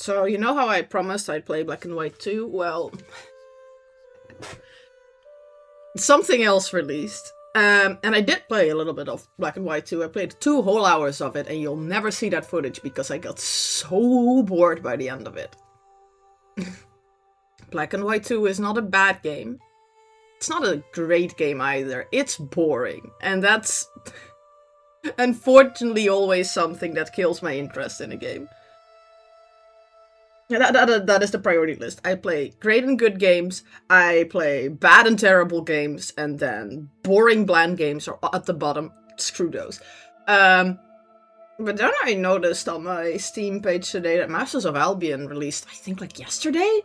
So, you know how I promised I'd play Black and White 2? Well, something else released. And I did play a little bit of Black and White 2. I played 2 whole hours of it, and you'll never see that footage because I got so bored by the end of it. Black and White 2 is not a bad game. It's not a great game either. It's boring. And that's unfortunately always something that kills my interest in a game. Yeah, that is the priority list. I play great and good games, I play bad and terrible games, and then boring, bland games are at the bottom. Screw those. But then I noticed on my Steam page today that Masters of Albion released, I think, like yesterday?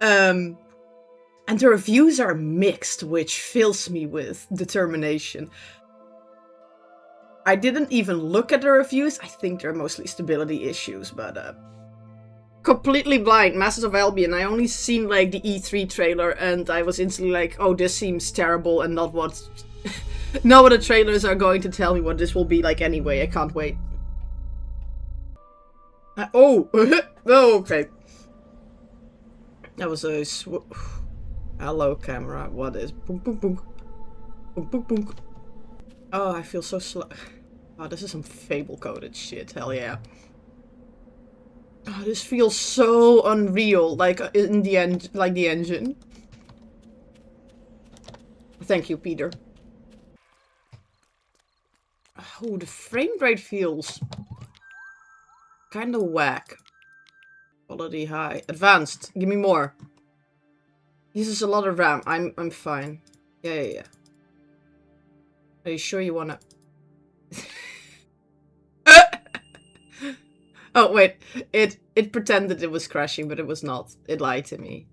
And the reviews are mixed, which fills me with determination. I didn't even look at the reviews. I think they're mostly stability issues, but completely blind. Masters of Albion, I only seen like the E3 trailer and I was instantly like, oh, this seems terrible and not what the trailers are going to tell me what this will be like anyway. I can't wait. Oh, okay. That was a hello camera, what is boom boom boom boom boom boom. Oh, I feel so slow. Oh, this is some Fable coded shit, hell yeah. Oh, this feels so unreal, like in the end, like the engine. Thank you, Peter. Oh, the frame rate feels kind of whack. Quality high, advanced. Give me more. Uses a lot of RAM. I'm fine. Yeah. Are you sure you wanna? Oh, wait. It pretended it was crashing, but it was not. It lied to me.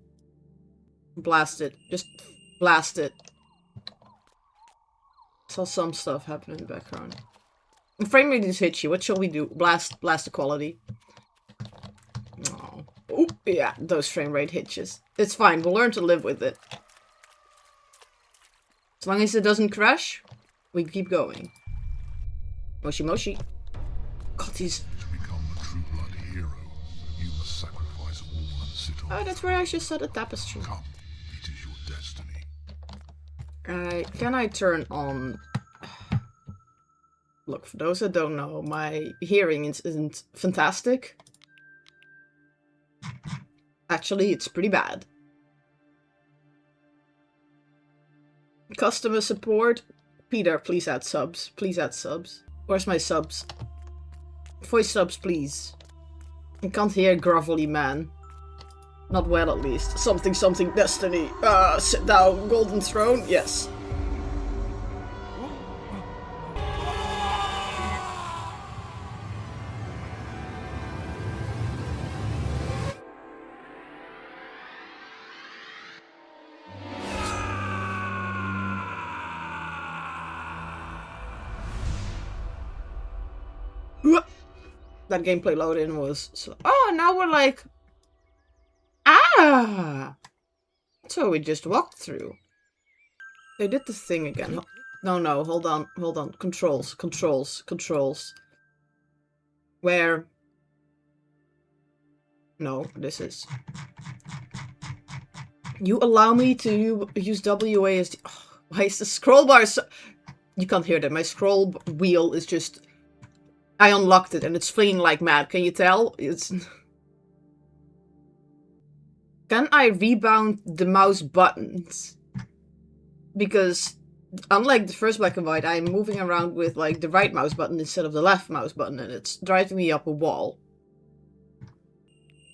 Blast it. Just blast it. Saw some stuff happen in the background. The frame rate is hitchy. What shall we do? Blast the quality. Oh. Ooh, yeah, those frame rate hitches. It's fine. We'll learn to live with it. As long as it doesn't crash, we keep going. Moshi moshi. God, these... Oh, that's where I just saw the tapestry. Come, it is your destiny. Can I turn on... Look, for those that don't know, my hearing isn't fantastic. Actually, it's pretty bad. Customer support. Peter, please add subs. Please add subs. Where's my subs? Voice subs, please. I can't hear grovelly man. Not well, at least. Something destiny. Sit down, golden throne. Yes. That gameplay load-in was slow. Oh, now we're like... Ah! So we just walked through. They did the thing again. No, hold on. Controls. Where? No, this is... You allow me to use WASD... Oh, why is the scroll bar so... You can't hear that. My scroll wheel is just... I unlocked it and it's flinging like mad. Can you tell? It's... Can I rebound the mouse buttons? Because, unlike the first Black and White, I'm moving around with, like, the right mouse button instead of the left mouse button, and it's driving me up a wall.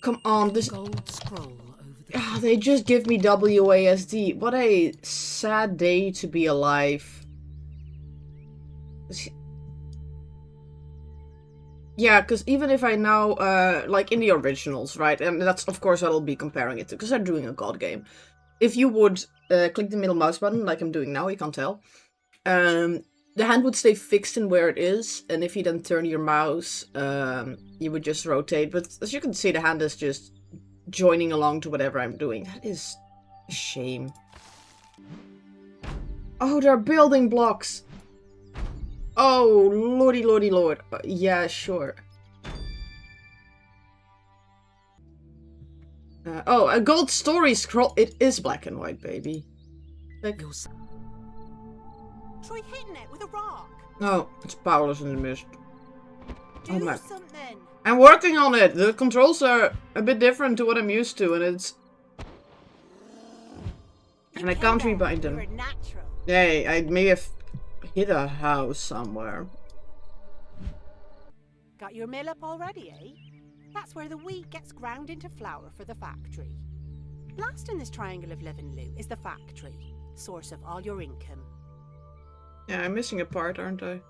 Come on, this... Gold scroll over the... they just give me WASD. What a sad day to be alive. Yeah, because even if I now, like in the originals, right, and that's of course what I'll be comparing it to, because I'm doing a god game. If you would click the middle mouse button, like I'm doing now, you can't tell, the hand would stay fixed in where it is, and if you then turn your mouse, you would just rotate, but as you can see, the hand is just joining along to whatever I'm doing. That is a shame. Oh, they're building blocks! Oh, lordy lord. Yeah, sure. Oh, a gold story scroll. It is black and white, baby. Like, try hitting it with a rock. no, it's powerless in the mist. Do something. I'm working on it. The controls are a bit different to what I'm used to, and it's... And I can't rebind them. Yay, I may have hit a house somewhere. Got your mill up already, eh? That's where the wheat gets ground into flour for the factory. Last in this triangle of living loot is the factory, source of all your income. Yeah, I'm missing a part, aren't I?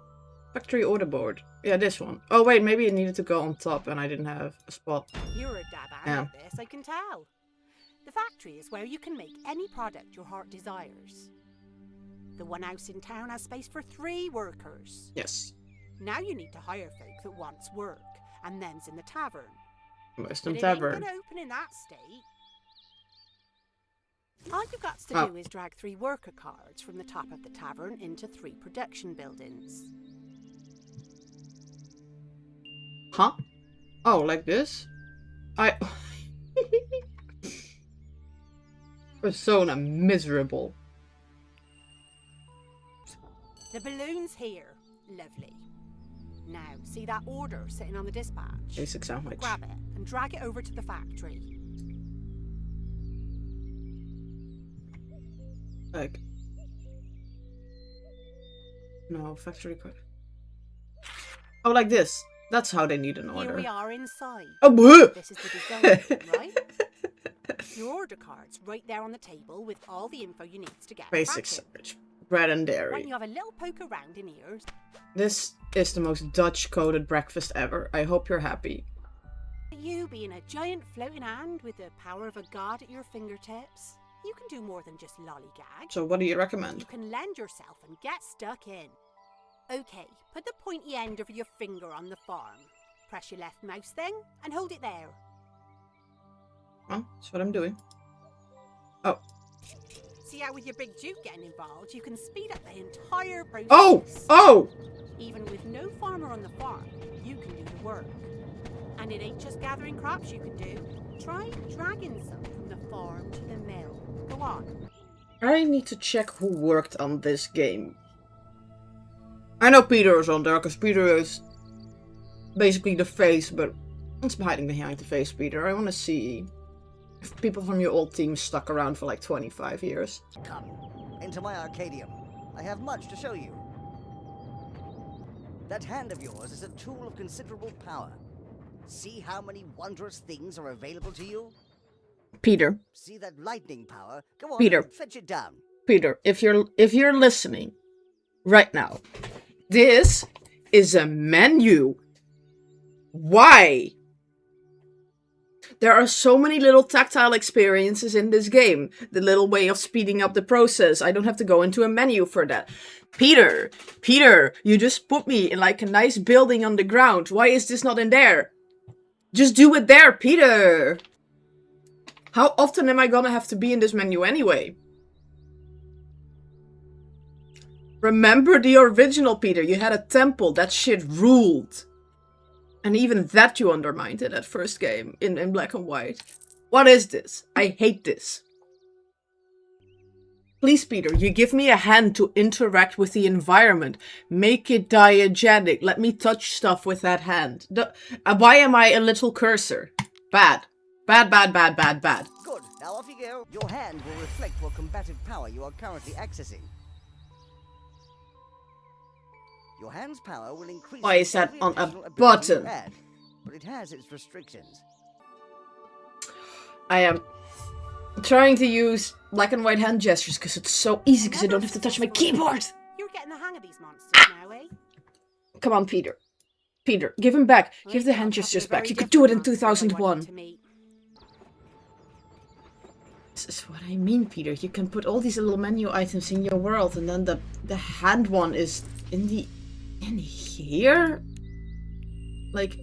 Factory order board. Yeah, this one. Oh wait, maybe it needed to go on top and I didn't have a spot. You're a dab at this, I can tell. The factory is where you can make any product your heart desires. The one house in town has space for 3 workers. Yes. Now you need to hire folk that wants work, and them's in the tavern. Western but Tavern. It ain't gonna open in that state. All you've got to do is drag 3 worker cards from the top of the tavern into 3 production buildings. Huh? Oh, like this? Persona miserable. The balloon's here. Lovely. Now, see that order sitting on the dispatch? Basic sandwich. Grab it and drag it over to the factory. Like... No, factory card. Oh, like this. That's how they need an order. Here we are inside. Oh, this is the design room, right? Your order card's right there on the table with all the info you need to get basic sandwich. Bread and dairy. When you have a little poke around in here. This is the most Dutch-coded breakfast ever. I hope you're happy. You being a giant floating hand with the power of a god at your fingertips, you can do more than just lollygag. So what do you recommend? You can lend yourself and get stuck in. Okay, put the pointy end over your finger on the farm. Press your left mouse thing and hold it there. Well, that's what I'm doing. Oh. See how with your big Duke getting involved, you can speed up the entire process. Oh! Oh! Even with no farmer on the farm, you can do the work. And it ain't just gathering crops you can do. Try dragging some from the farm to the mill. Go on. I need to check who worked on this game. I know Peter is on there, because Peter is basically the face, but what's hiding behind the face, Peter? I want to see if people from your old team stuck around for like 25 years. Come, into my Arcadium. I have much to show you. That hand of yours is a tool of considerable power. See how many wondrous things are available to you? Peter. See that lightning power? Go on, Peter. Fetch it down. Peter, if you're listening right now, this is a menu. Why? There are so many little tactile experiences in this game. The little way of speeding up the process. I don't have to go into a menu for that. Peter, you just put me in like a nice building on the ground. Why is this not in there? Just do it there, Peter. How often am I gonna have to be in this menu anyway? Remember the original, Peter. You had a temple. That shit ruled. And even that you undermined in that first game in black and white. What is this? I hate this. Please, Peter, you give me a hand to interact with the environment. Make it diegetic. Let me touch stuff with that hand. Why am I a little cursor? Bad. Bad. Good. Now off you go. Your hand will reflect what combative power you are currently accessing. Your hand's power will increase. Why is that on a button? But it has its restrictions. I am trying to use black and white hand gestures because it's so easy because I don't have to touch my keyboard. You're getting the hang of these monsters now, eh? Come on, Peter. Peter, give him back. Give the hand gestures back. You could do it in 2001. This is what I mean, Peter. You can put all these little menu items in your world and then the hand one is in here? Like,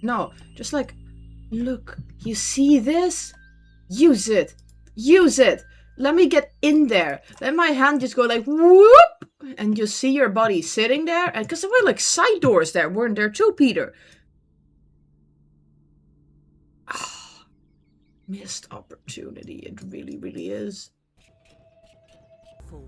no, just like, look, you see this? Use it. Use it. Let me get in there. Let my hand just go like, whoop, and you see your body sitting there. And because there were like side doors there, weren't there too, Peter? Missed opportunity. It really, really is. Fall.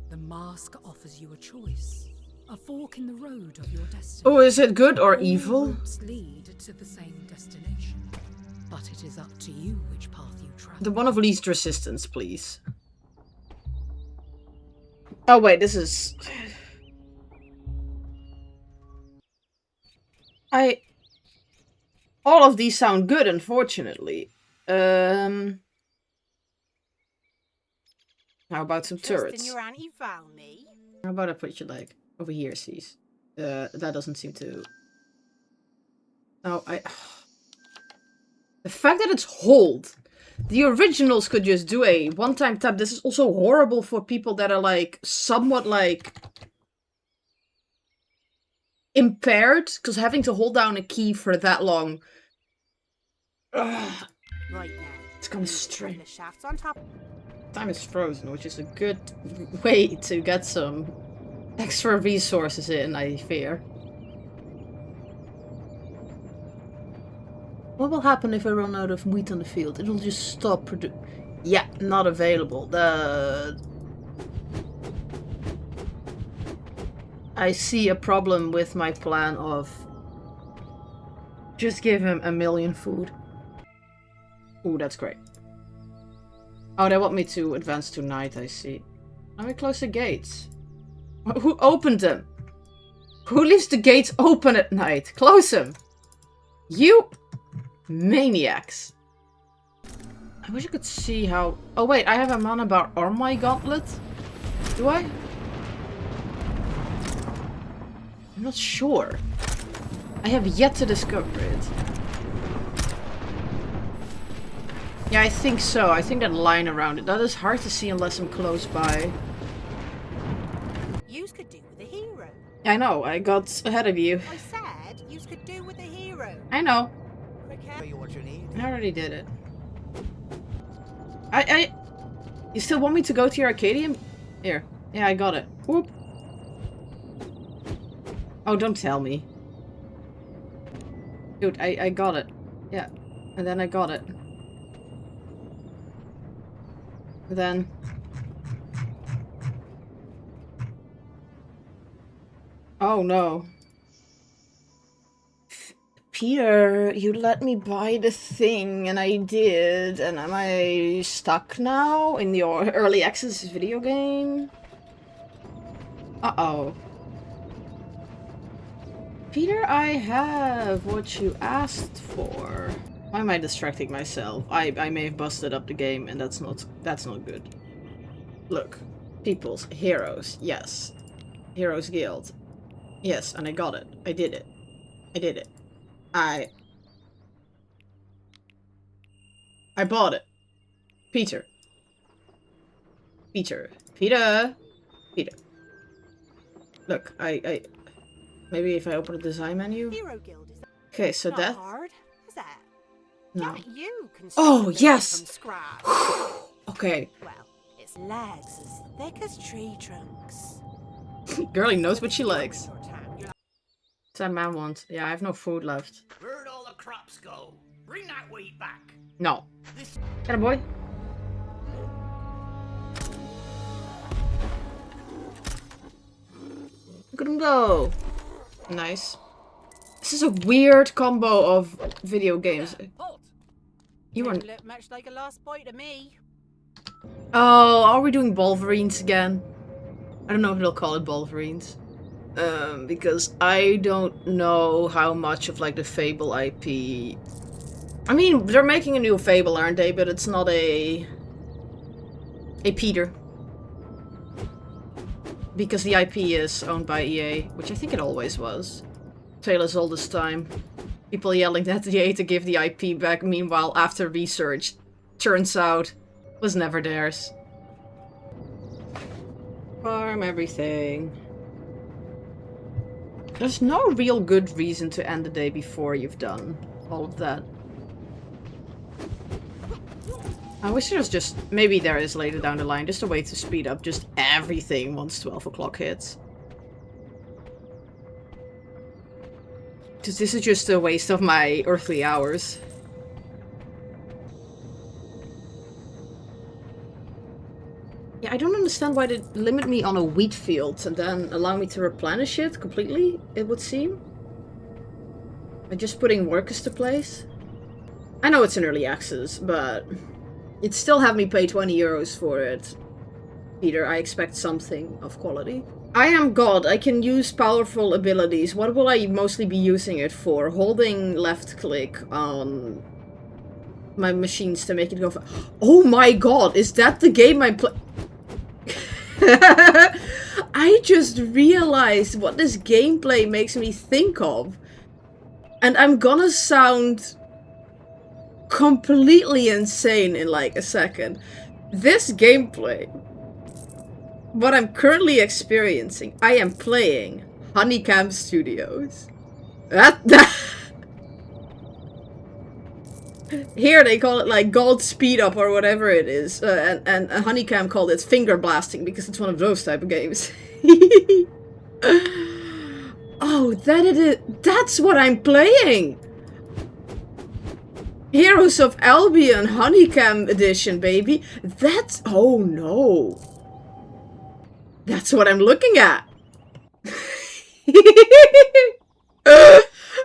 The mask offers you a choice. A fork in the road of your destiny. Oh, is it good or All evil? routes lead to the same destination. But it is up to you which path you travel. The one of least resistance, please. Oh wait, this is... All of these sound good, unfortunately. How about some turrets? Trusting your auntie found me. How about I put you like over here, Cease? That doesn't seem to... Oh, the fact that it's hold. The originals could just do a one-time tap. This is also horrible for people that are like somewhat like impaired, because having to hold down a key for that long. Ugh, Right now. it's kind of strange. The shafts on top. Time is frozen, which is a good way to get some extra resources in, I fear. What will happen if I run out of wheat on the field? It'll just stop producing. Yeah, not available. I see a problem with my plan of just give him 1,000,000 food. Ooh, that's great. Oh, they want me to advance to night, I see. Let me close the gates. Who opened them? Who leaves the gates open at night? Close them! You maniacs. I wish I could see how... Oh wait, I have a mana bar on my gauntlet? Do I? I'm not sure. I have yet to discover it. Yeah, I think so. I think that line around it. That is hard to see unless I'm close by. Yous could do with a hero. I know, I got ahead of you. I said yous could do with a hero. I know. Cricket. What you need? I already did it. You still want me to go to your Arcadium? Here. Yeah, I got it. Whoop. Oh, don't tell me. Dude, I got it. Yeah. And then I got it. Then... Oh no. Peter, you let me buy the thing and I did, and am I stuck now in your early access video game? Uh-oh. Peter, I have what you asked for. Why am I distracting myself? I may have busted up the game and that's not good. Look, peoples, heroes, yes. Heroes Guild. Yes, and I got it. I did it. I did it. I bought it. Peter. Peter. Peter. Peter. Look, maybe if I open the design menu. Hero Guild is Okay, so not that... hard, is that? No. Yeah, you can Oh, start yes! from scratch. Okay. Well, its legs as thick as tree trunks. Girlie knows what she If you likes. open your town, you'll What's that man want? Yeah, I have no food left. Where'd all the crops go? Bring that wheat back. No. This Get a boy. Look at him go. Nice. This is a weird combo of video games. halt. You don't weren't... look much like a lost boy to me. Oh, are we doing Wolverines again? I don't know if they'll call it Wolverines. Because I don't know how much of like the Fable IP... I mean, they're making a new Fable, aren't they? But it's not a Peter. Because the IP is owned by EA, which I think it always was. Tale as old as time. People yelling at EA to give the IP back, meanwhile after research, turns out, was never theirs. Farm everything. There's no real good reason to end the day before you've done all of that. I wish there was just... Maybe there is later down the line, just a way to speed up just everything once 12 o'clock hits. Because this is just a waste of my earthly hours. Yeah, I don't understand why they limit me on a wheat field and then allow me to replenish it completely, it would seem. By just putting workers to place. I know it's an early access, but you'd still have me pay 20 euros for it. Peter, I expect something of quality. I am God. I can use powerful abilities. What will I mostly be using it for? Holding left click on my machines to make it go Oh my god, is that the game I'm playing? I just realized what this gameplay makes me think of. And I'm gonna sound completely insane in like a second. This gameplay, what I'm currently experiencing, I am playing Honeycomb Studios. That Here they call it like gold speed up or whatever it is, and Honeycomb called it finger blasting because it's one of those type of games. Oh, that it is. That's what I'm playing. Heroes of Albion Honeycomb edition, baby. That's oh no. That's what I'm looking at.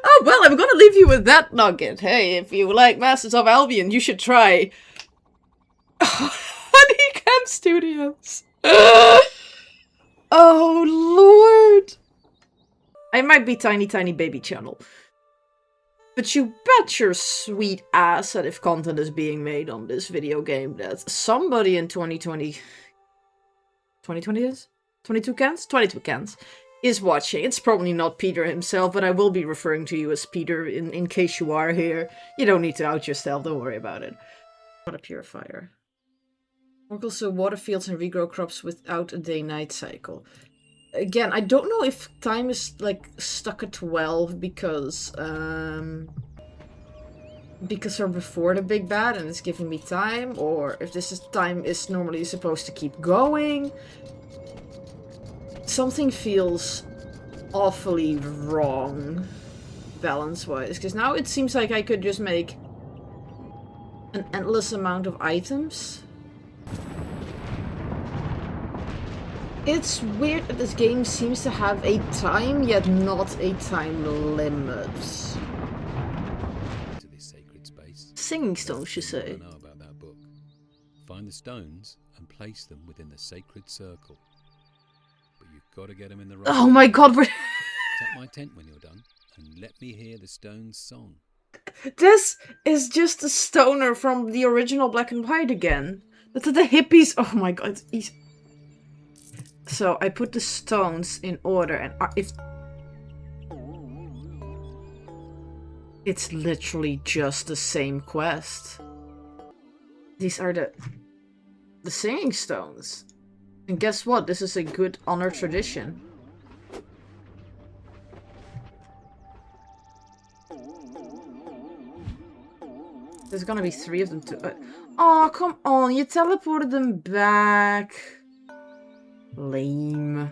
Oh, well, I'm gonna leave you with that nugget. Hey, if you like Masters of Albion, you should try Honeycomb Studios. Oh, Lord. I might be tiny baby channel. But you bet your sweet ass that if content is being made on this video game, that somebody in 2020... 2020 is? 22 cans? 22 cans. Is watching. It's probably not Peter himself, but I will be referring to you as Peter in case you are here. You don't need to out yourself, don't worry about it. Water purifier. Also water fields and regrow crops without a day-night cycle. Again, I don't know if time is like stuck at 12 because we're before the big bad and it's giving me time, or if this is time is normally supposed to keep going. Something feels awfully wrong, balance-wise, because now it seems like I could just make an endless amount of items. It's weird that this game seems to have a time, yet not a time limit. To this sacred space. Singing stones, you say? I know about that book. Find the stones and place them within the sacred circle. But you've got to get them in the right. Oh my god, we're... Tap my tent when you're done, and let me hear the stones' song. This is just a stoner from the original Black and White again. The hippies. Oh my god. So I put the stones in order, and if it's literally just the same quest. These are the singing stones. And guess what? This is a good honor tradition. There's gonna be 3 of them too. Oh, come on. You teleported them back. Lame.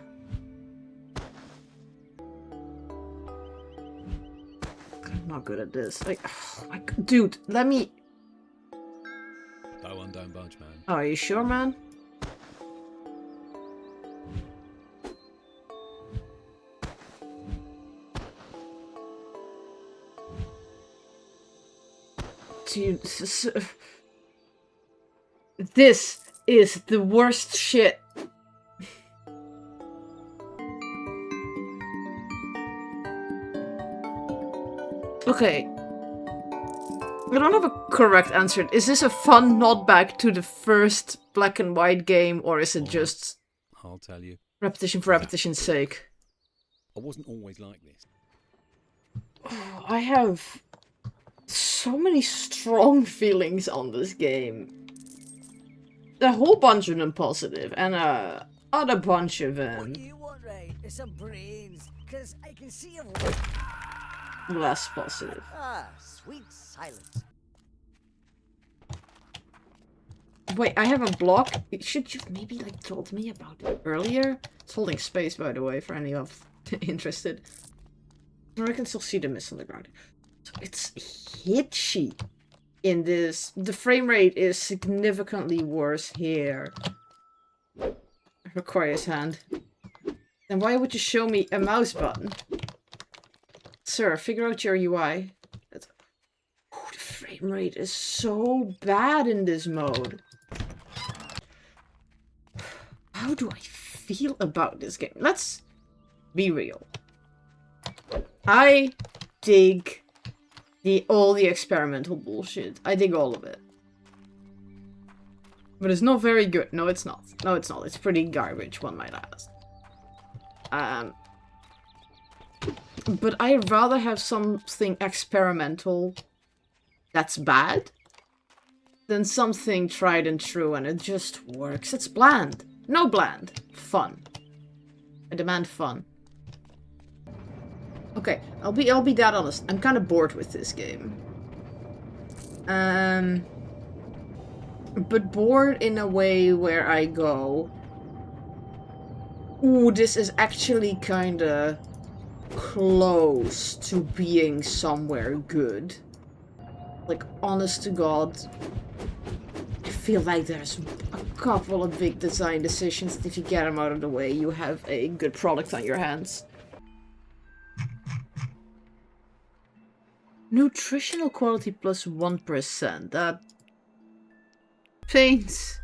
I'm not good at this. Like, oh my god. Dude, let me... That one don't budge, man. Oh, are you sure, man? Dude, this is the worst shit. Okay. I don't have a correct answer. Is this a fun nod back to the first Black and White game, or is it just I'll tell you. repetition for repetition's sake? I wasn't always like this. Oh, I have so many strong feelings on this game. A whole bunch of them positive, and other bunch of them What do you want, Ray? Some brains? Because I can see a... less positive. Ah, sweet silence. Wait, I have a block. Should you maybe like told me about it earlier? It's holding space, by the way, for any of interested. Or I can still see the mist on the ground. So it's hitchy in this. The frame rate is significantly worse here. requires hand. Then why would you show me a mouse button? Sir, figure out your UI. The frame rate is so bad in this mode. How do I feel about this game? Let's be real. I dig all the experimental bullshit. I dig all of it. But it's not very good. No, it's not. No, it's not. It's pretty garbage, one might add. But I'd rather have something experimental that's bad than something tried and true and it just works. It's bland. No bland. Fun. I demand fun. Okay, I'll be that honest. I'm kind of bored with this game. But bored in a way where I go, ooh, this is actually kinda close to being somewhere good. Like, honest to God, I feel like there's a couple of big design decisions that if you get them out of the way, you have a good product on your hands. Nutritional quality plus 1%. That paints.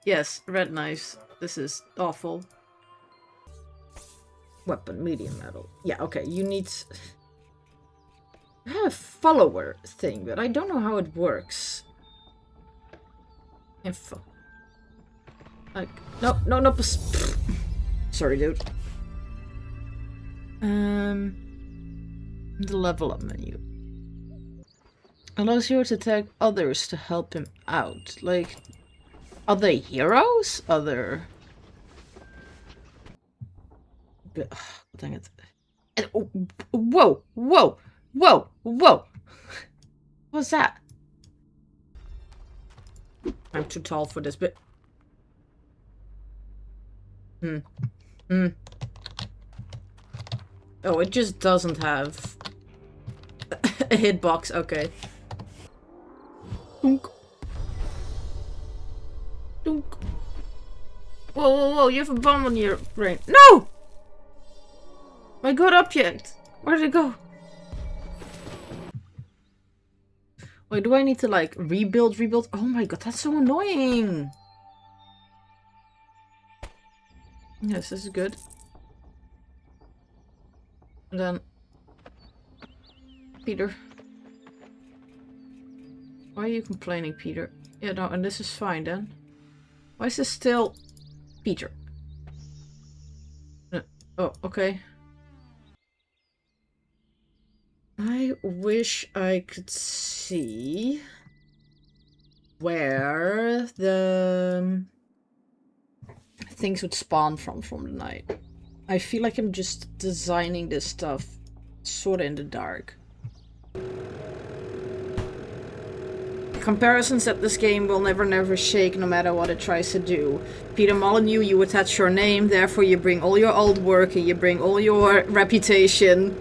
Yes, red knives. This is awful. Weapon, medium metal. Yeah, okay, you need... I have a follower thing, but I don't know how it works. Info. Like, no. Sorry, dude. The level up menu. Allows you to tag others to help him out. Like, are they heroes? Other... Dang it. Whoa! What's that? I'm too tall for this bit. Oh, it just doesn't have a hitbox. Okay. Dunk. Dunk. Whoa, you have a bomb on your brain. No! My good object. Where did it go? Wait, do I need to, like, rebuild? Oh my god, that's so annoying! Yes, this is good. And then... Peter. Why are you complaining, Peter? Yeah, no, and this is fine, then. Why is this still... Peter? Oh, okay. I wish I could see where the things would spawn from the night. I feel like I'm just designing this stuff sort of in the dark. Comparisons that this game will never shake no matter what it tries to do. Peter Molyneux, you attach your name, therefore you bring all your old work and you bring all your reputation.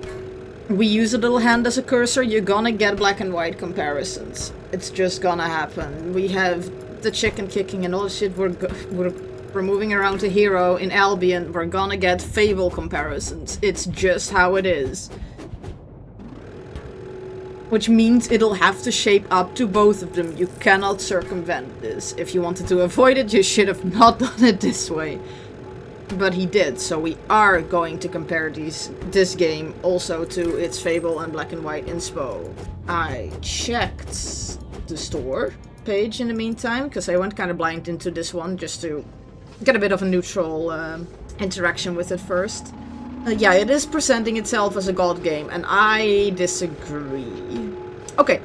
We use a little hand as a cursor, you're gonna get black and white comparisons. It's just gonna happen. We have the chicken kicking and all the shit we're moving around a hero in Albion. We're gonna get Fable comparisons. It's just how it is. Which means it'll have to shape up to both of them. You cannot circumvent this. If you wanted to avoid it, you should have not done it this way. But he did, so we are going to compare this game also to its Fable and Black and White inspo. I checked the store page in the meantime, because I went kind of blind into this one just to get a bit of a neutral interaction with it first. Yeah, it is presenting itself as a god game, and I disagree. Okay,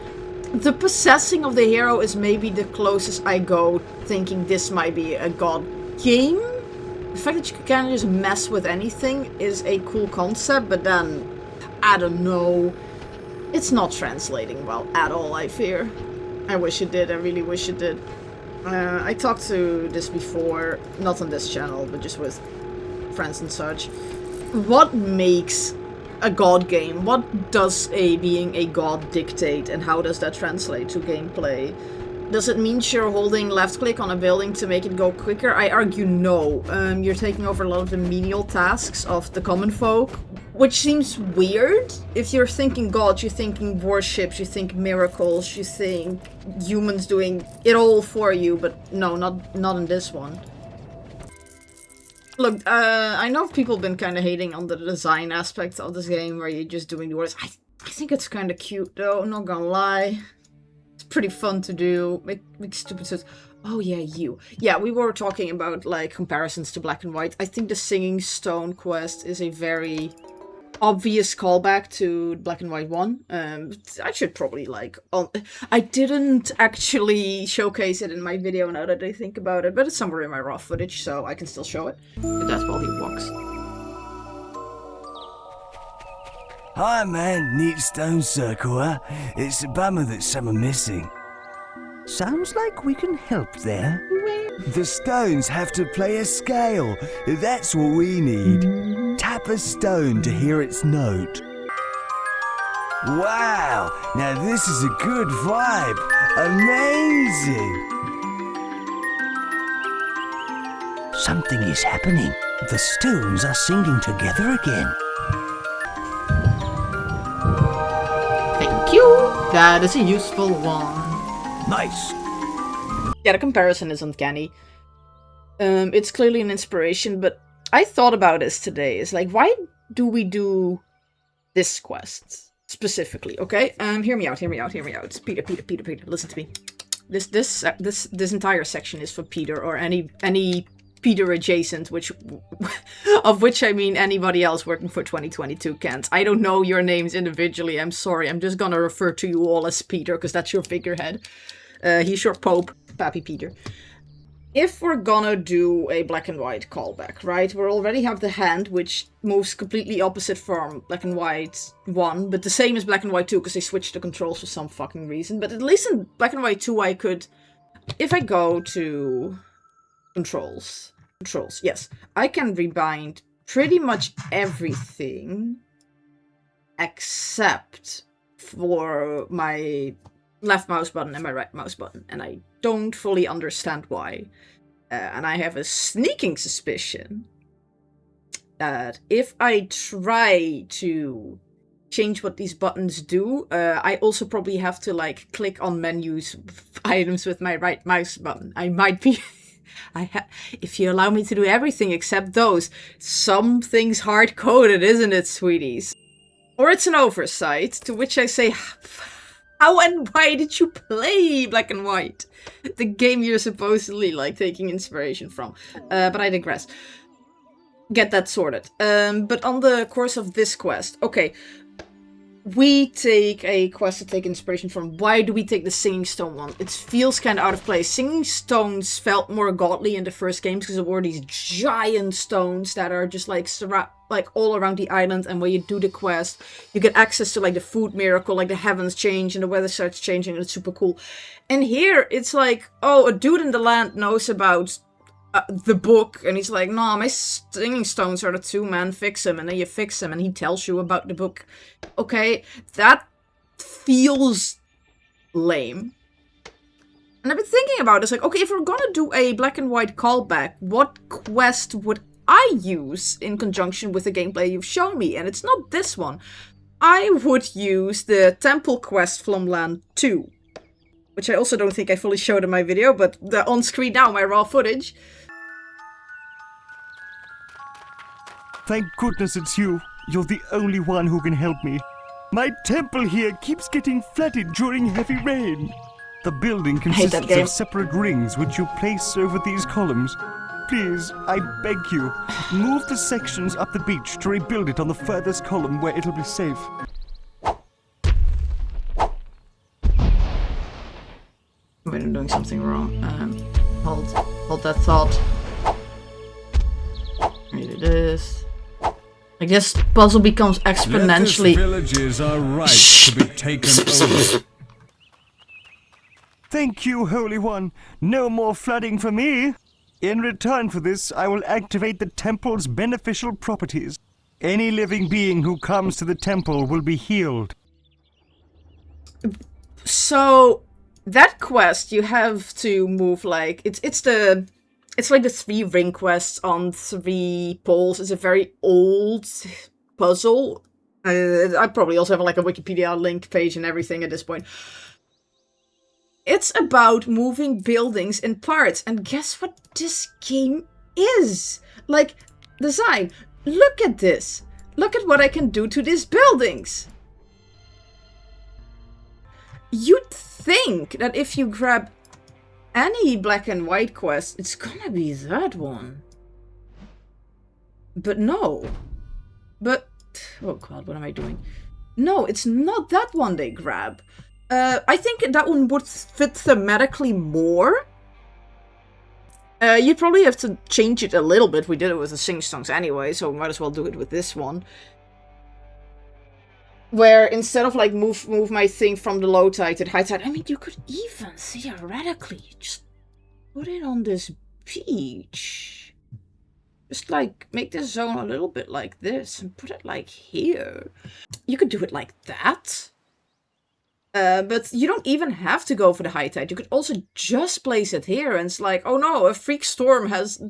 the possessing of the hero is maybe the closest I go thinking this might be a god game. The fact that you can just mess with anything is a cool concept, but then, I don't know. It's not translating well at all, I fear. I wish it did, I really wish it did. I talked to this before, not on this channel, but just with friends and such. What makes a god game? What does being a god dictate, and how does that translate to gameplay? Does it mean you're holding left click on a building to make it go quicker? I argue no. You're taking over a lot of the menial tasks of the common folk, which seems weird. If you're thinking gods, you're thinking warships, you think miracles, you think humans doing it all for you, but no, not in this one. Look, I know people have been kind of hating on the design aspect of this game where you're just doing the orders. I think it's kind of cute though, I'm not gonna lie. Pretty fun to do. Make stupid stuff. Oh yeah, you. Yeah, we were talking about like comparisons to Black and White. I think the Singing Stone quest is a very obvious callback to Black and White 1. I should probably like... I didn't actually showcase it in my video now that I think about it, but it's somewhere in my raw footage, so I can still show it. But that's while he walks. Hi man, neat stone circle, huh? It's a bummer that some are missing. Sounds like we can help there. The stones have to play a scale. That's what we need. Tap a stone to hear its note. Wow, now this is a good vibe. Amazing. Something is happening. The stones are singing together again. Thank you! That is a useful one. Nice. Yeah, the comparison is uncanny. It's clearly an inspiration, but I thought about this today. It's like, why do we do this quest specifically? Okay, hear me out. Peter, listen to me. This entire section is for Peter or any Peter adjacent, of which I mean anybody else working for 2022 Kent. I don't know your names individually, I'm sorry. I'm just gonna refer to you all as Peter, because that's your figurehead. He's your Pope, Pappy Peter. If we're gonna do a Black and White callback, right? We already have the hand, which moves completely opposite from Black and White 1, but the same as Black and White 2, because they switched the controls for some fucking reason. But at least in Black and White 2 I could... If I go to... Controls, yes. I can rebind pretty much everything except for my left mouse button and my right mouse button. And I don't fully understand why. And I have a sneaking suspicion that if I try to change what these buttons do, I also probably have to like click on menus items with my right mouse button. I might be... if you allow me to do everything except those, some things hard-coded, isn't it, sweeties? Or it's an oversight, to which I say, how and why did you play Black and White? The game you're supposedly, like, taking inspiration from. But I digress. Get that sorted. But on the course of this quest, okay, we take a quest to take inspiration from. Why do we take the Singing Stone one? It feels kind of out of place. Singing Stones felt more godly in the first games because there were these giant stones that are just like all around the island, and when you do the quest, you get access to like the food miracle, like the heavens change and the weather starts changing, and it's super cool. And here, it's like, oh, a dude in the land knows about the book, and he's like, nah, my singing stones are the two, man, fix him. And then you fix him and he tells you about the book. Okay, that feels lame. And I've been thinking about it, it's like, okay, if we're gonna do a Black and White callback, what quest would I use in conjunction with the gameplay you've shown me? And it's not this one. I would use the Temple quest from Land 2, which I also don't think I fully showed in my video, but they're on screen now, my raw footage. Thank goodness it's you. You're the only one who can help me. My temple here keeps getting flooded during heavy rain. The building consists of separate rings which you place over these columns. Please, I beg you, move the sections up the beach to rebuild it on the furthest column where it'll be safe. Wait, I'm doing something wrong. Hold that thought. Read this. I guess puzzle becomes exponentially. Villages are right to be taken over. Thank you, Holy One. No more flooding for me. In return for this, I will activate the temple's beneficial properties. Any living being who comes to the temple will be healed. So, that quest you have to move like it's like the 3 ring quests on 3 poles. It's a very old puzzle. I probably also have like a Wikipedia link page and everything at this point. It's about moving buildings in parts, and guess what this game is? Like, design. Look at this. Look at what I can do to these buildings. You'd think that if you grab any black and white quest, it's gonna be that one. But no. But, oh god, what am I doing? No, it's not that one they grab. I think that one would fit thematically more. You'd probably have to change it a little bit. We did it with the sing-songs anyway, so we might as well do it with this one. Where instead of like move my thing from the low tide to the high tide, I mean, you could even theoretically just put it on this beach. Just like make this zone a little bit like this and put it like here. You could do it like that. But you don't even have to go for the high tide. You could also just place it here and it's like, oh no, a freak storm has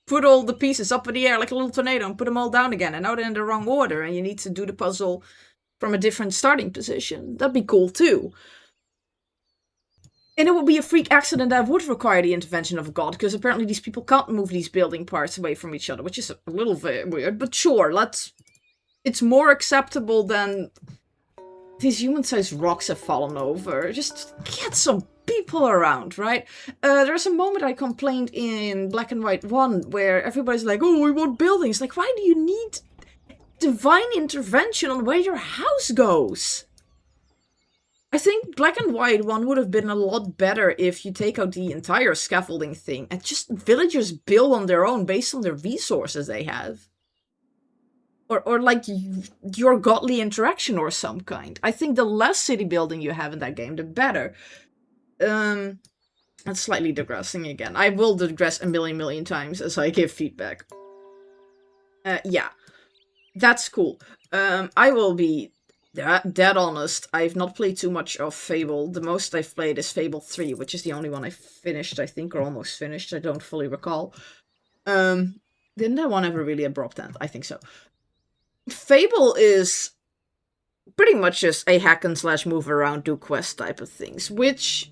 put all the pieces up in the air like a little tornado and put them all down again. And now they're in the wrong order and you need to do the puzzle from a different starting position. That'd be cool too. And it would be a freak accident that would require the intervention of a god, because apparently these people can't move these building parts away from each other, which is a little weird, but sure, it's more acceptable than these human-sized rocks have fallen over. Just get some people around, right? There's a moment I complained in Black and White 1 where everybody's like, oh, we want buildings. Like, why do you need divine intervention on where your house goes? I think Black and White 1 would have been a lot better if you take out the entire scaffolding thing and just villagers build on their own based on the resources they have. Or like your godly interaction or some kind. I think the less city building you have in that game, the better. I'm slightly digressing again. I will digress a million times as I give feedback. Yeah. That's cool. I will be dead honest. I've not played too much of Fable. The most I've played is Fable 3, which is the only one I finished, I think, or almost finished. I don't fully recall. Didn't that one ever really abrupt end? I think so. Fable is pretty much just a hack and slash move around, do quest type of things, which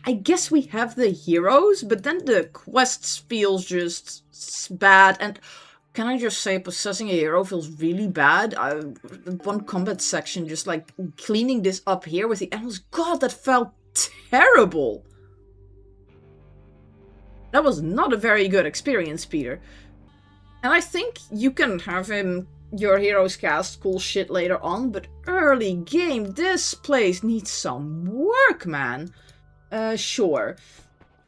I guess we have the heroes, but then the quests feels just bad. And can I just say, possessing a hero feels really bad. One combat section, just like cleaning this up here with the animals, god, that felt terrible. That was not a very good experience, Peter. And I think you can have your heroes cast cool shit later on, but early game, this place needs some work, man. Sure.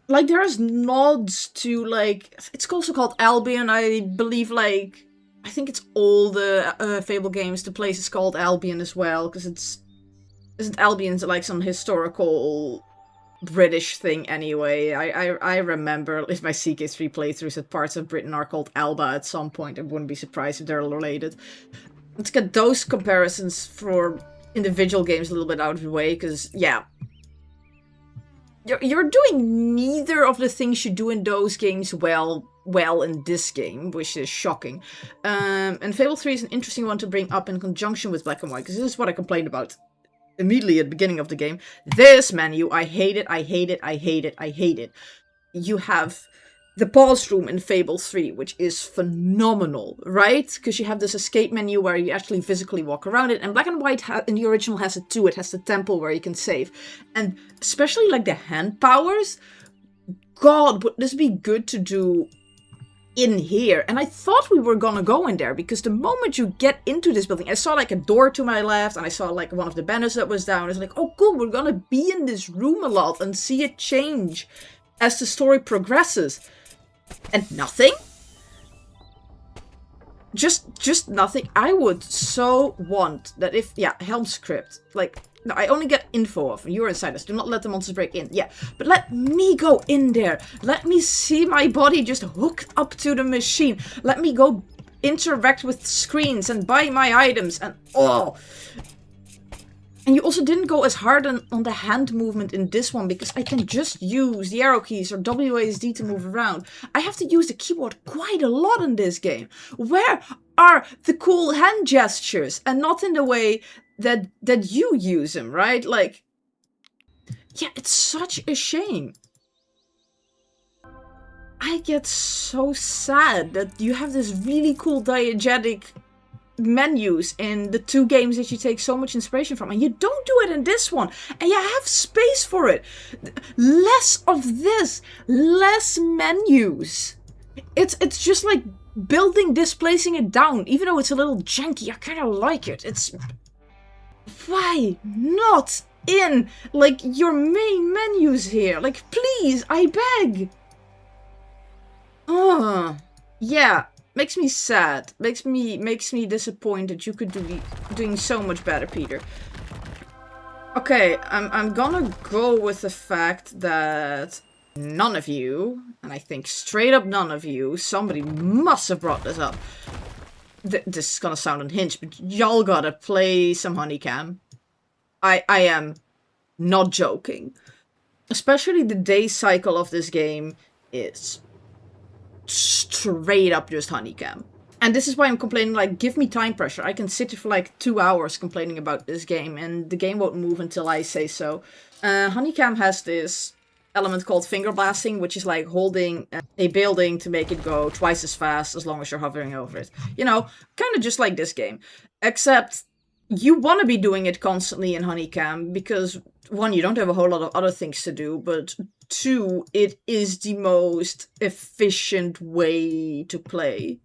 Like, there's nods to, like, it's also called Albion, I believe, like, I think it's all the Fable games, the place is called Albion as well, because isn't Albion like some historical British thing anyway? I remember if my CK3 playthroughs that parts of Britain are called Alba at some point. I wouldn't be surprised if they're related. Let's get those comparisons for individual games a little bit out of the way, because, yeah. You're doing neither of the things you do in those games well in this game, which is shocking. And Fable 3 is an interesting one to bring up in conjunction with Black and White, because this is what I complained about immediately at the beginning of the game. This menu, I hate it, I hate it, I hate it, I hate it. You have the pause room in Fable 3, which is phenomenal, right? Because you have this escape menu where you actually physically walk around it, and Black and White in the original has it too. It has the temple where you can save. And especially like the hand powers, god, would this be good to do in here? And I thought we were gonna go in there, because the moment you get into this building, I saw like a door to my left, and I saw like one of the banners that was down. It's like, oh cool, we're gonna be in this room a lot and see it change as the story progresses. And nothing? Just nothing. I would so want that if, yeah, Helm script, like, no, I only get info of, you're inside us, do not let the monsters break in. Yeah, but let me go in there. Let me see my body just hooked up to the machine. Let me go interact with screens and buy my items and, oh. And you also didn't go as hard on the hand movement in this one, because I can just use the arrow keys or WASD to move around. I have to use the keyboard quite a lot in this game. Where are the cool hand gestures? And not in the way that you use them, right? Like, yeah, it's such a shame. I get so sad that you have this really cool diegetic menus in the 2 games that you take so much inspiration from, and you don't do it in this one, and you have space for it. Less of this, less menus. It's just like building, displacing it down, even though it's a little janky. I kind of like it. It's, why not in like your main menus here? Like, please, I beg. Yeah. Makes me sad. Makes me disappointed. You could be doing so much better, Peter. Okay, I'm gonna go with the fact that none of you, and I think straight up none of you, somebody must have brought this up. This is gonna sound unhinged, but y'all gotta play some Honeycam. I am not joking. Especially the day cycle of this game is straight up just Honeycam. And this is why I'm complaining, like, give me time pressure. I can sit here for like 2 hours complaining about this game, and the game won't move until I say so. Honeycam has this element called finger blasting, which is like holding a building to make it go twice as fast as long as you're hovering over it. You know, kind of just like this game. Except you want to be doing it constantly in Honeycam because, 1, you don't have a whole lot of other things to do, but 2, it is the most efficient way to play.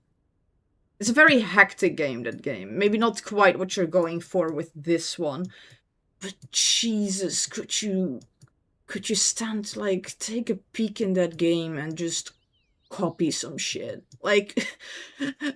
It's a very hectic game, that game. Maybe not quite what you're going for with this one, but Jesus, could you stand, like, take a peek in that game and just copy some shit? Like,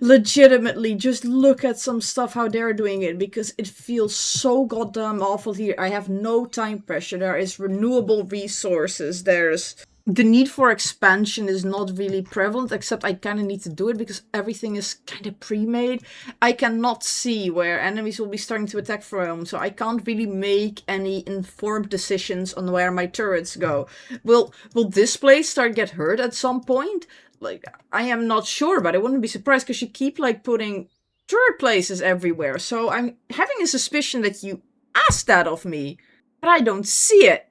legitimately, just look at some stuff, how they're doing it, because it feels so goddamn awful here. I have no time pressure. There is renewable resources. There's... The need for expansion is not really prevalent, except I kind of need to do it because everything is kind of pre-made. I cannot see where enemies will be starting to attack from, so I can't really make any informed decisions on where my turrets go. Will this place start get hurt at some point? Like, I am not sure, but I wouldn't be surprised because you keep, like, putting turret places everywhere. So I'm having a suspicion that you asked that of me, but I don't see it.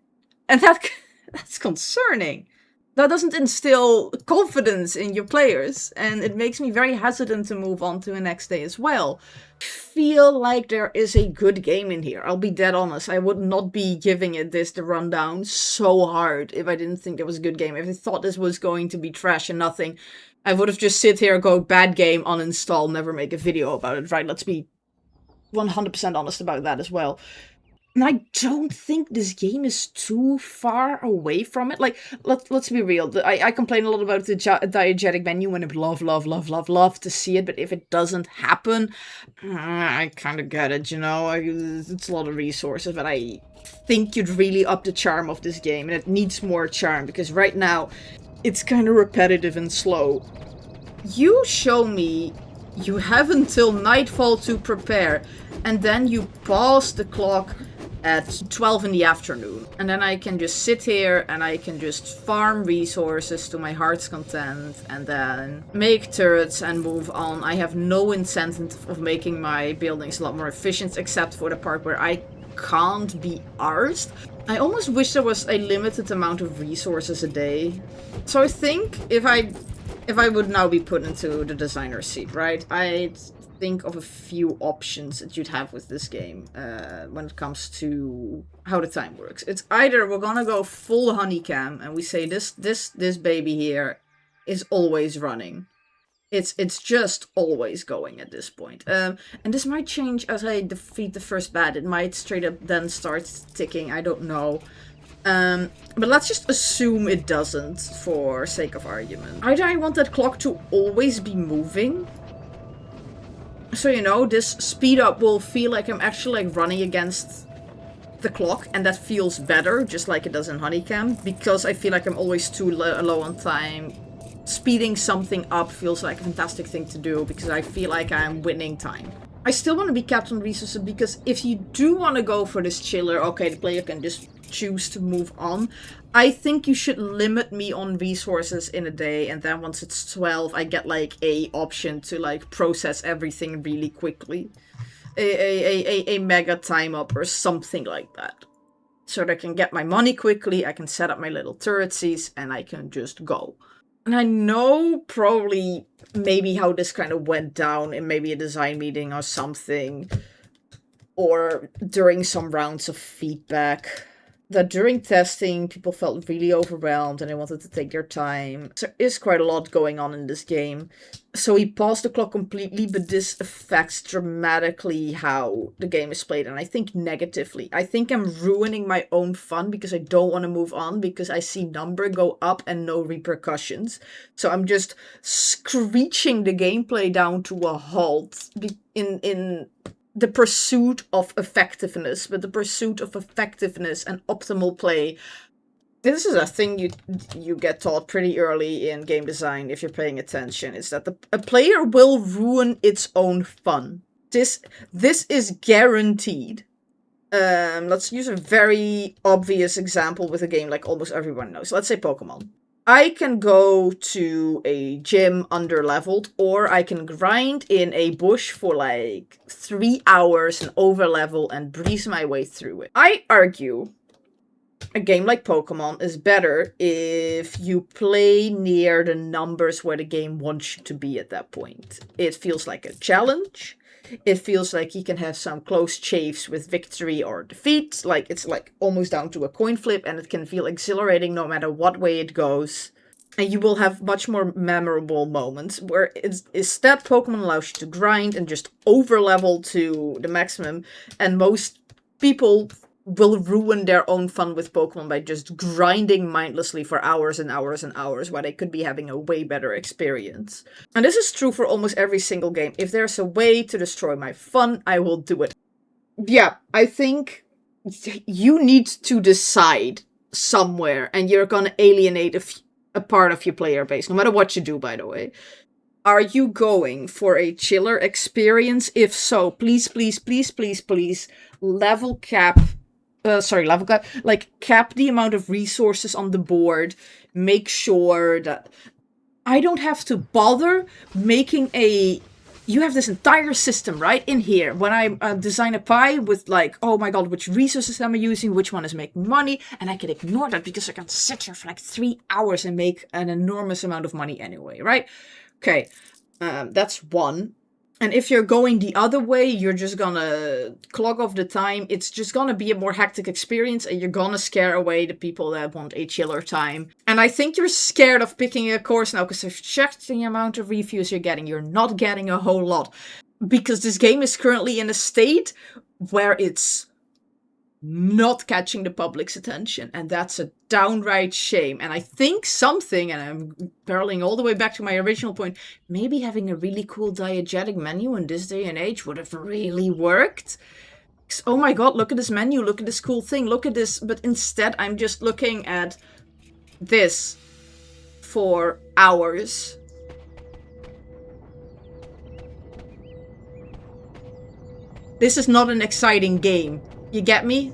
And that's concerning. That doesn't instill confidence in your players, and it makes me very hesitant to move on to the next day as well. I feel like there is a good game in here. I'll be dead honest. I would not be giving it the rundown so hard if I didn't think it was a good game. If I thought this was going to be trash and nothing, I would have just sit here, go bad game, uninstall, never make a video about it, right? Let's be 100% honest about that as well. And I don't think this game is too far away from it. Like, let's be real. I complain a lot about the diegetic menu and I would love to see it. But if it doesn't happen, I kind of get it, you know? It's a lot of resources, but I think you'd really up the charm of this game. And it needs more charm, because right now, it's kind of repetitive and slow. You show me you have until nightfall to prepare, and then you pause the clock at 12 in the afternoon. And then I can just sit here and I can just farm resources to my heart's content and then make turrets and move on. I have no incentive of making my buildings a lot more efficient, except for the part where I can't be arsed. I almost wish there was a limited amount of resources a day. So I think if I would now be put into the designer's seat, right, I'd think of a few options that you'd have with this game when it comes to how the time works. It's either we're gonna go full Honeycam and we say this baby here is always running. It's just always going at this point. And this might change as I defeat the first bat. It might straight up then start ticking. I don't know. But let's just assume it doesn't for sake of argument. Either I want that clock to always be moving, so, you know, this speed up will feel like I'm actually, like, running against the clock, and that feels better, just like it does in Honeycam, because I feel like I'm always too low on time. Speeding something up feels like a fantastic thing to do, because I feel like I'm winning time. I still want to be capped on resources, because if you do want to go for this chiller, okay, the player can just choose to move on. I think you should limit me on resources in a day, and then once it's 12, I get like a option to like process everything really quickly. A mega time up or something like that. So that I can get my money quickly, I can set up my little turretsies, and I can just go. And I know probably maybe how this kind of went down in maybe a design meeting or something, or during some rounds of feedback, that during testing people felt really overwhelmed and they wanted to take their time. So there is quite a lot going on in this game. So he paused the clock completely, but this affects dramatically how the game is played, and I think negatively. I think I'm ruining my own fun because I don't want to move on because I see number go up and no repercussions. So I'm just screeching the gameplay down to a halt in the pursuit of effectiveness, but the pursuit of effectiveness and optimal play. This is a thing you get taught pretty early in game design if you're paying attention, is that a player will ruin its own fun. This is guaranteed. Let's use a very obvious example with a game like almost everyone knows. Let's say Pokemon. I can go to a gym under-leveled, or I can grind in a bush for like 3 hours and over-level and breeze my way through it. I argue a game like Pokemon is better if you play near the numbers where the game wants you to be at that point. It feels like a challenge. It feels like you can have some close chafes with victory or defeat. Like, it's like almost down to a coin flip, and it can feel exhilarating no matter what way it goes. And you will have much more memorable moments, where instead Pokemon allows you to grind and just over-level to the maximum, and most people will ruin their own fun with Pokemon by just grinding mindlessly for hours and hours and hours, while they could be having a way better experience. And this is true for almost every single game. If there's a way to destroy my fun, I will do it. Yeah, I think you need to decide somewhere, and you're gonna alienate a part of your player base, no matter what you do, by the way. Are you going for a chiller experience? If so, please, please, please, please, please, cap the amount of resources on the board. Make sure that I don't have to bother making you have this entire system right in here. When I design a pie with like, oh my god, which resources am I using, which one is making money, and I can ignore that because I can sit here for like 3 hours and make an enormous amount of money anyway, right? Okay, that's one. And if you're going the other way, you're just gonna clog off the time. It's just gonna be a more hectic experience, and you're gonna scare away the people that want a chiller time. And I think you're scared of picking a course now, because I've checked the amount of reviews you're getting. You're not getting a whole lot. Because this game is currently in a state where it's not catching the public's attention, and that's a downright shame. And I think something, and I'm barreling all the way back to my original point, maybe having a really cool diegetic menu in this day and age would have really worked. Oh my god, look at this menu, look at this cool thing, look at this, but instead I'm just looking at this for hours. This is not an exciting game. You get me?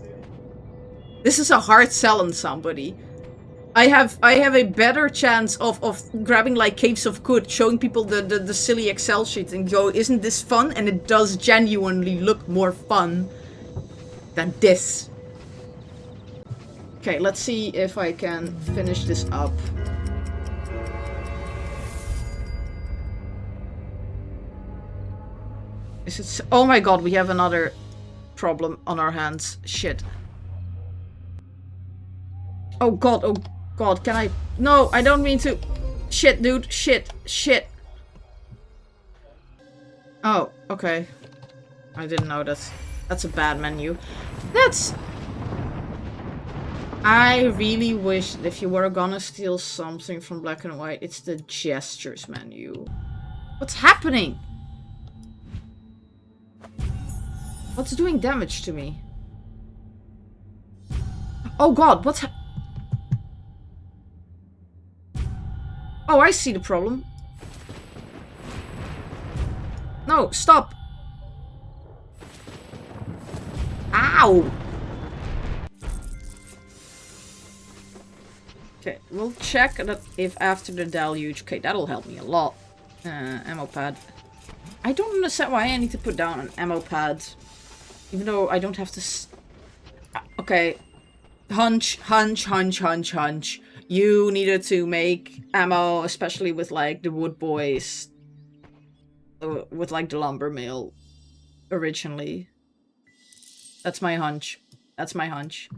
This is a hard sell on somebody. I have a better chance of grabbing like Caves of Good, showing people the silly Excel sheet and go, isn't this fun? And it does genuinely look more fun than this. Okay, let's see if I can finish this up. Is it? Oh my god, we have another problem on our hands. Shit. Oh god, can I? No, I don't mean to. Shit, dude, shit. Oh, okay. I didn't know that's a bad menu. I really wish that if you were gonna steal something from Black and White, it's the gestures menu. What's happening? What's doing damage to me? Oh god, what's Oh, I see the problem. No, stop. Ow! Okay, we'll check that if after the deluge... Okay, that'll help me a lot. Ammo pad. I don't understand why I need to put down an ammo pad. Even though I don't have to... Okay. Hunch. You needed to make ammo, especially with, like, the wood boys. With, like, the lumber mill. Originally. That's my hunch. That's my hunch.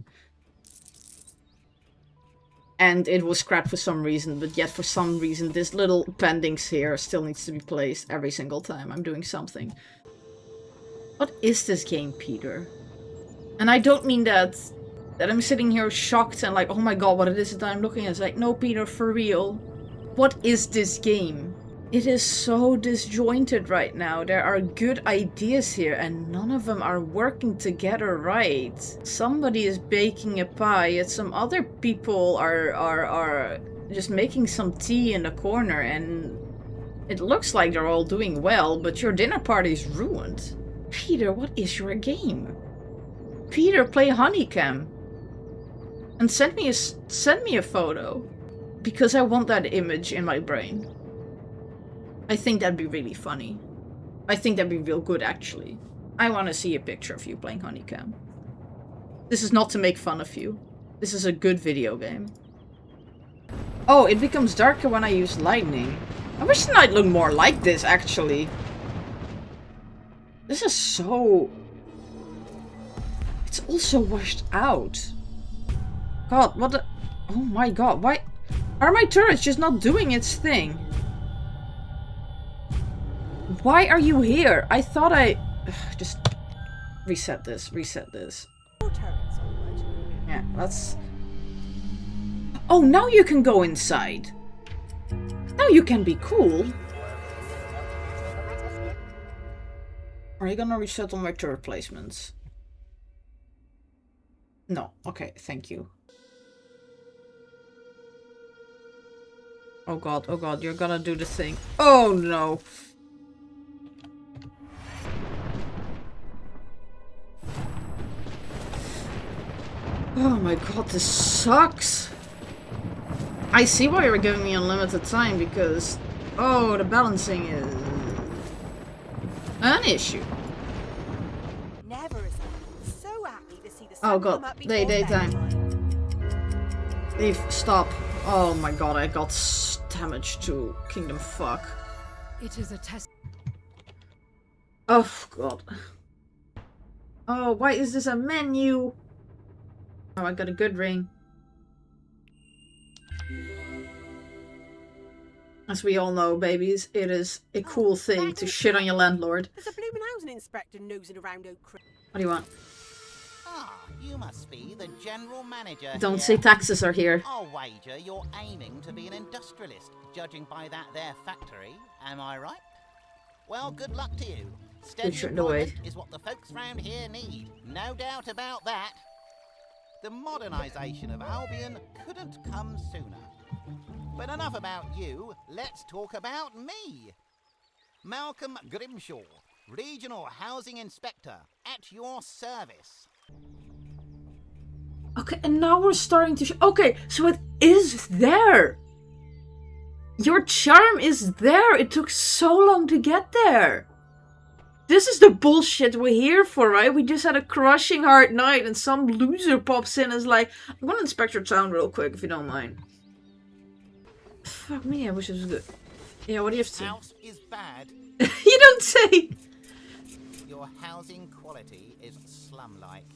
And it was scrapped for some reason, but yet for some reason this little pendings here still needs to be placed every single time I'm doing something. What is this game, Peter? And I don't mean that I'm sitting here shocked and like, oh my god, what it is that I'm looking at. It's like, no, Peter, for real. What is this game? It is so disjointed right now. There are good ideas here and none of them are working together right. Somebody is baking a pie and some other people are just making some tea in the corner and it looks like they're all doing well, but your dinner party's ruined. Peter, what is your game? Peter, play Honeycam. And send me a photo. Because I want that image in my brain. I think that'd be really funny. I think that'd be real good, actually. I want to see a picture of you playing Honeycam. This is not to make fun of you. This is a good video game. Oh, it becomes darker when I use lightning. I wish the night looked more like this, actually. This is so... It's also washed out. God, what the... Oh my god, why... Are my turrets just not doing its thing? Why are you here? I thought I... Ugh, just reset this, Yeah, let's... Oh, now you can go inside. Now you can be cool. Are you gonna reset all my turret placements? No. Okay, thank you. Oh god, you're gonna do the thing. Oh no! Oh my god, this sucks! I see why you're giving me unlimited time, because... Oh, the balancing is... an issue. Never is so happy to see the Oh sun god, come up before daytime. bedtime. Leave, stop. Oh my god, I got damage to Kingdom Fuck. It is a test. Oh god. Oh, why is this a menu? Oh, I got a good ring. As we all know, babies, it is a cool thing to shit on your landlord. There's a bloomin' housing inspector nosing around Oak Creek. What do you want? Ah, you must be the general manager. Don't here. say taxes are here. I'll wager you're aiming to be an industrialist, judging by that there factory. Am I right? Well, good luck to you. Steady employment is what the folks round here need. No doubt about that. The modernisation of Albion couldn't come sooner. But enough about you, let's talk about me. Malcolm Grimshaw, Regional Housing Inspector, at your service. Okay, and now we're starting to okay, so it is there! Your charm is there! It took so long to get there! This is the bullshit we're here for, right? We just had a crushing hard night and some loser pops in and is like, I'm gonna inspect your town real quick if you don't mind. Fuck me, I wish it was good. Yeah, what do you have to say? House is bad. You don't say! Your housing quality is slum-like.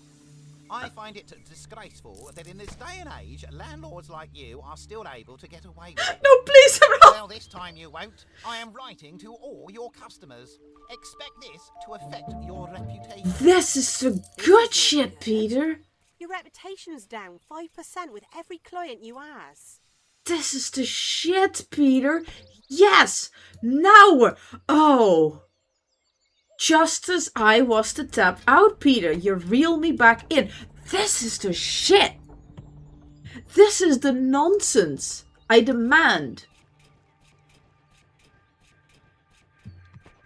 I find it disgraceful that in this day and age, landlords like you are still able to get away with it. No, please, Well, this time you won't. I am writing to all your customers. Expect this to affect your reputation. This is the good shit, Peter. Your reputation's down 5% with every client you ask. This is the shit, Peter. Yes! Now! Oh! Just as I was to tap out, Peter, you reel me back in. This is the shit! This is the nonsense I demand.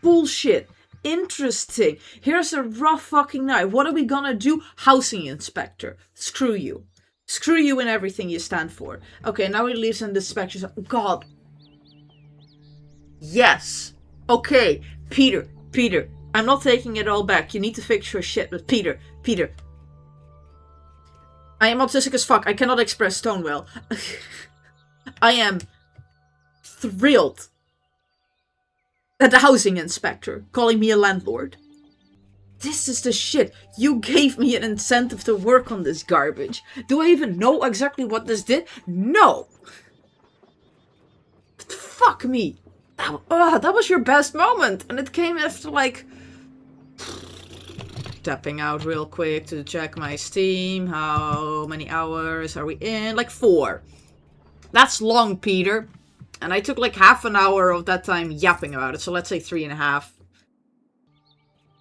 Bullshit. interesting. Here's a rough fucking night. What are we gonna do? Housing inspector. Screw you. Screw you and everything you stand for. Okay, now he leaves and the inspector's... God. Yes. Okay, Peter. I'm not taking it all back. You need to fix your shit, but Peter. I am autistic as fuck. I cannot express tone well. I am thrilled at the housing inspector calling me a landlord. This is the shit. You gave me an incentive to work on this garbage. Do I even know exactly what this did? No. But fuck me. That was your best moment. And it came after like... Tapping out real quick to check my Steam. How many hours are we in? Like 4. That's long, Peter. And I took like half an hour of that time yapping about it. So let's say 3.5.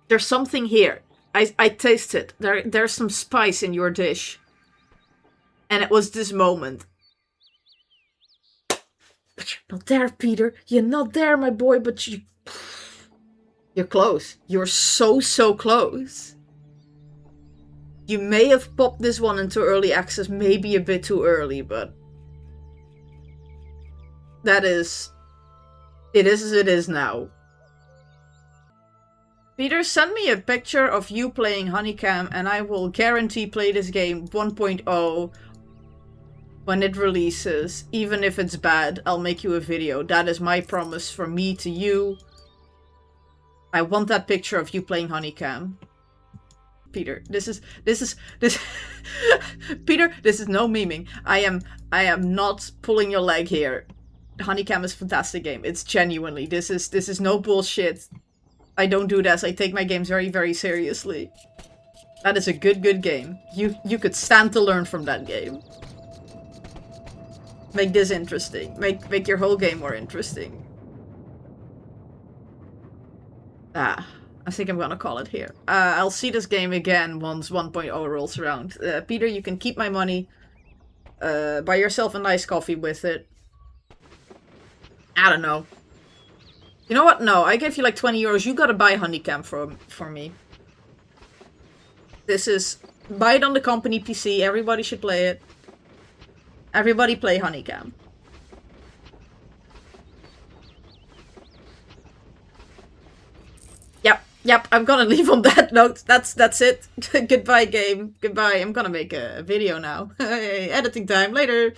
There's something here. I taste it. There's some spice in your dish. And it was this moment. But you're not there, Peter. You're not there, my boy, but you're close. You're so close. You may have popped this one into early access maybe a bit too early, but... It is as it is now. Peter, send me a picture of you playing Honeycam and I will guarantee play this game 1.0 when it releases. Even if it's bad, I'll make you a video. That is my promise from me to you. I want that picture of you playing Honeycam. Peter, this is Peter, this is no memeing. I am not pulling your leg here. Honeycam is a fantastic game. It's genuinely, this is no bullshit. I don't do this. I take my games very seriously. That is a good game. You could stand to learn from that game. Make this interesting. Make your whole game more interesting. I think I'm gonna call it here. I'll see this game again once 1.0 rolls around. Peter, you can keep my money. Buy yourself a nice coffee with it. I don't know. You know what? No, I gave you like 20 euros. You gotta buy Honeycam for me. This is... Buy it on the company PC. Everybody should play it. Everybody play Honeycam. Yep, I'm gonna leave on that note. That's it. Goodbye, game. Goodbye. I'm gonna make a video now. Editing time. Later.